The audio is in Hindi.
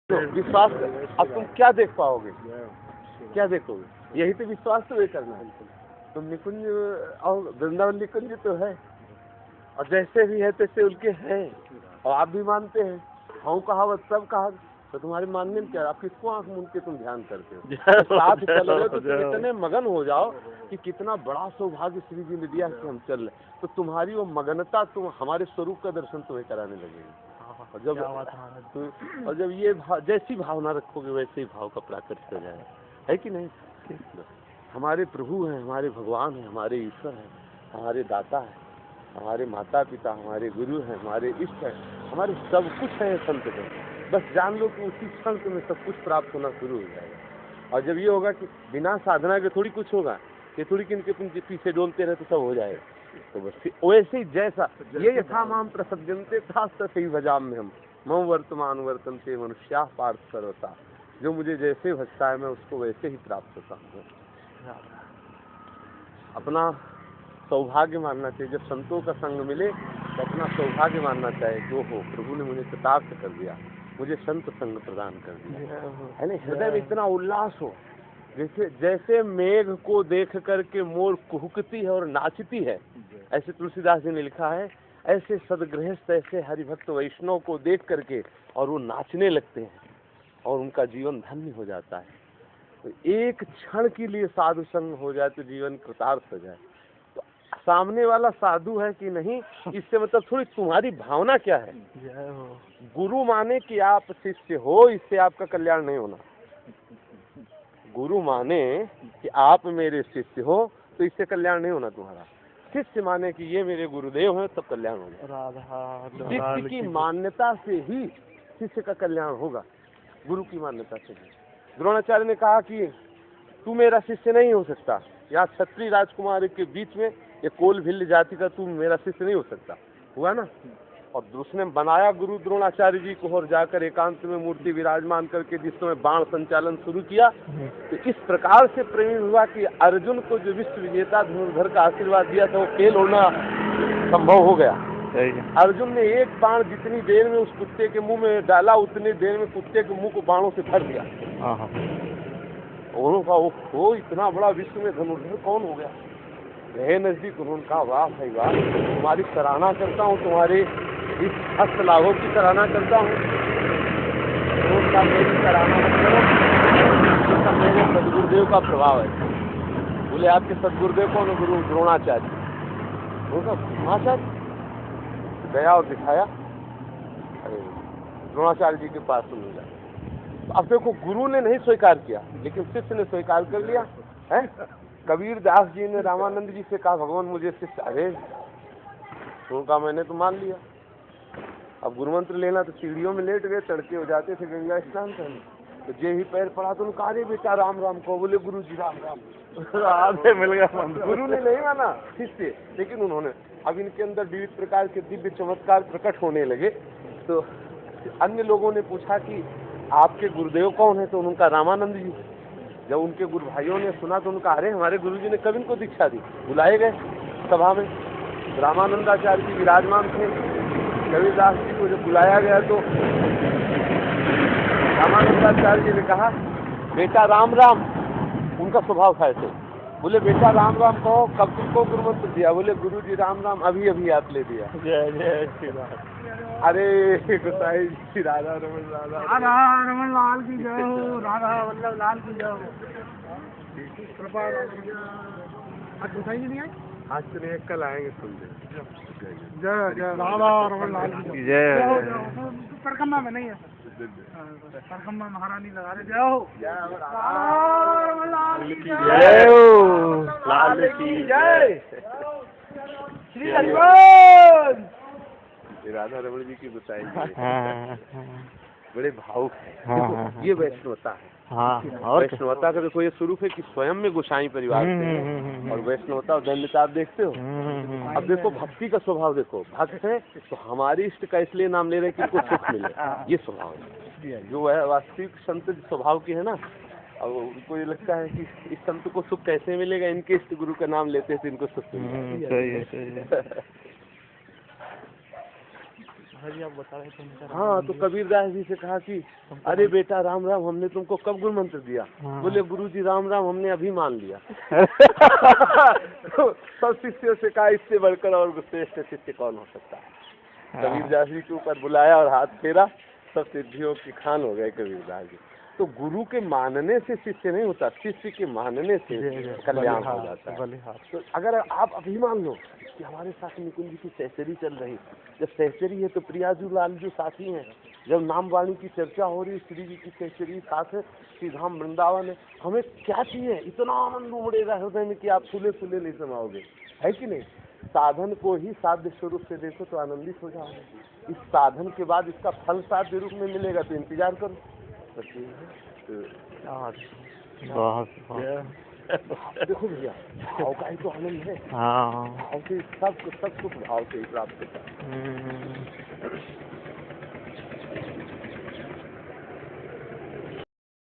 तो विश्वास, अब तुम क्या देख पाओगे, क्या देखोगे? यही तो विश्वास तो ये करना है। तुम निकुंज और वृंदावन निकुंज तो है, और जैसे भी है तैसे उनके हैं, और आप भी मानते हैं। हाँ कहावत सब कहा, तो तुम्हारे मानने में क्या, आप किसको आंख मूंद के तुम ध्यान करते हो? साथ चल रहे हो तो तुम इतने मगन हो जाओ कि कितना बड़ा सौभाग्य श्री जी ने दिया कि हम चल रहे, तो तुम्हारी वो मगनता तुम हमारे स्वरूप का दर्शन तुम्हें कराने लगेगी। और जब ये जैसी भावना रखोगे वैसे ही भाव का प्राकट्य हो जाए, है कि नहीं? हमारे प्रभु हैं, हमारे भगवान हैं, हमारे ईश्वर हैं, हमारे दाता है, हमारे माता पिता, हमारे गुरु हैं, हमारे इष्ट हैं, हमारे सब कुछ है संत को। बस जान लो कि उसी क्षण में सब कुछ प्राप्त होना शुरू हो जाएगा। और जब ये होगा कि बिना साधना के थोड़ी कुछ होगा, ये थोड़ी किनके पीछे डोलते रहे तो सब हो जाएगा। तो बस वैसे ही जैसा ये यथा माम प्रसज्जन्ते था सही भजाम में हम मम वर्तमान वर्तनते मनुष्या पार्थ सर्वता, जो मुझे जैसे भजता है मैं उसको वैसे ही प्राप्त होता हूँ। अपना सौभाग्य मानना चाहिए, जब संतों का संग मिले तो अपना सौभाग्य मानना चाहिए कि हो प्रभु ने मुझे कृतार्थ कर दिया, मुझे संत संग प्रदान कर दिया, है ना? हृदय में इतना उल्लास हो, जैसे मेघ को देख करके मोर कुहकती है और नाचती है, ऐसे तुलसीदास जी ने लिखा है, ऐसे सदगृहस्थ, ऐसे हरिभक्त वैष्णव को देख करके और वो नाचने लगते हैं और उनका जीवन धन्य हो जाता है। तो एक क्षण के लिए साधु संग हो जाए तो जीवन कृतार्थ हो जाए। तो सामने वाला साधु है कि नहीं, इससे मतलब थोड़ी तुम्हारी भावना क्या है। गुरु माने कि आप शिष्य हो, इससे आपका कल्याण नहीं होना। गुरु माने कि आप मेरे शिष्य हो तो इससे कल्याण नहीं होना तुम्हारा। शिष्य माने कि ये मेरे गुरुदेव हैं तब कल्याण होगा। शिष्य की मान्यता से ही शिष्य का कल्याण होगा, गुरु की मान्यता से ही। द्रोणाचार्य ने कहा कि तू मेरा शिष्य नहीं हो सकता, या क्षत्रिय राजकुमार के बीच में ये कोल भिल्ल जाति का तू मेरा शिष्य नहीं हो सकता, हुआ ना? और उसने बनाया गुरु द्रोणाचार्य जी को, और जाकर एकांत में मूर्ति विराजमान करके जिसमें बाण संचालन शुरू किया। तो इस प्रकार से प्रेमी हुआ कि अर्जुन को जो विश्व विजेता धनुर्धर का आशीर्वाद दिया था वो फेल होना संभव हो गया। अर्जुन ने एक बाण जितनी देर में उस कुत्ते के मुंह में डाला, उतनी देर में कुत्ते के मुंह को बाणों से भर दिया। उन्होंने कहा वो इतना बड़ा विश्व में धनुर्धर कौन हो गया? रहे नजदीक, उन्होंने कहा वाह भाई वाह, तुम्हारी सराहना करता हूँ, तुम्हारे इस हस्त लाभों की सराहना करता हूँ। मेरी सराहना मत करो, मेरे सदगुरुदेव का प्रभाव है। बोले आपके सदगुरुदेव कौन? गुरु द्रोणाचार्य। द्रोणाचार्य गया और दिखाया, द्रोणाचार्य जी के पास सुन लिया। अब देखो, गुरु ने नहीं स्वीकार किया लेकिन शिष्य ने स्वीकार कर लिया है। कबीर दास जी ने रामानंद जी से कहा भगवान मुझे शिष्य, अरे उनका मैंने तो मान लिया। अब गुरु मंत्र लेना तो सीढ़ियों में लेट गए, तड़के हो जाते थे गंगा स्नान करने, तो जे ही पैर पड़ा तो उनका अरे बेटा राम राम को। बोले गुरु जी राम राम मिल गया। गुरु ने नहीं माना शिष्य, लेकिन उन्होंने अब इनके अंदर विविध प्रकार के दिव्य चमत्कार प्रकट होने लगे। तो अन्य लोगों ने पूछा कि आपके गुरुदेव कौन है? तो उनका रामानंद जी। जब उनके गुरु भाइयों ने सुना तो उनका अरे हमारे गुरुजी ने कब इनको दीक्षा दी। बुलाए गए सभा में, रामानंदाचार्य जी विराजमान थे। कबीरदास जी को जब बुलाया गया तो रामानंदाचार्य जी ने कहा बेटा राम राम। उनका स्वभाव था ऐसे। बोले बेटा राम राम कहो, कब तुमको गुरु मंत्र दिया? बोले गुरु जी राम राम अभी अभी आप ले दिया। जय जय श्री राम। अरे गोसाई जी राधा रमन लाल की जय हो, राधा वल्लभ लाल की जय हो। कृपा आज गोसाई जी नहीं आए? आज तो नहीं, कल आएंगे सुन दे। जय जय राधा रमन लाल की जय। परकम्मा में नहीं है, परकम्मा महारानी लगा रहे। जय हो, राधा रमन लाल की जय हो, लाल की जय। श्री हरिवंश राधा रमन जी की बताई बड़े भावुक है। ये वैष्णवता है। और वैष्णवता का देखो ये स्वरूप है कि स्वयं में गोसाई परिवार से, और वैष्णवता और धन्यता आप देखते हो। अब देखो भक्ति का स्वभाव देखो, भक्त है तो हमारी इष्ट का इसलिए नाम ले रहे कि इनको सुख मिले, ये स्वभाव है जो है वास्तविक संत स्वभाव की है ना। अब उनको ये लगता है कि इस संत को सुख कैसे मिलेगा, इनके इष्ट गुरु का नाम लेते हैं तो इनको सुख मिलेगा। जी आप बता रहे थे। हाँ, तो कबीरदास जी से कहा कि अरे बेटा राम राम, हमने तुमको कब गुरु मंत्र दिया? बोले गुरुजी राम राम हमने अभी मान लिया। तो सब शिष्यों से कहा इससे बढ़कर और श्रेष्ठ शिष्य कौन हो सकता है? कबीरदास जी के ऊपर बुलाया और हाथ फेरा, सब सिद्धियों की खान हो गए कबीरदास जी। तो गुरु के मानने से शिष्य नहीं होता, शिष्य के मानने से कल्याण हो जाता है। तो अगर आप अभी मान लो कि हमारे साथ निकुंज की सहचरी चल रही, जब सहचरी है तो प्रियाजू लाल जो साथी हैं, जब नाम वाणी की चर्चा हो रही, श्री जी की सहचरी साथ है, श्री धाम वृंदावन है, हमें क्या चाहिए? इतना आनंद उमड़ेगा हृदय में कि आप फूले फूले नहीं समाओगे, है कि नहीं? साधन को ही साध्य स्वरूप से देखो तो आनंदित हो जाओगे। इस साधन के बाद इसका फल साध्य रूप में मिलेगा तो इंतजार करो। देखो भैया, भाव का ही तो आनंद है। भाव से सब कुछ भाव से ही प्राप्त होता है।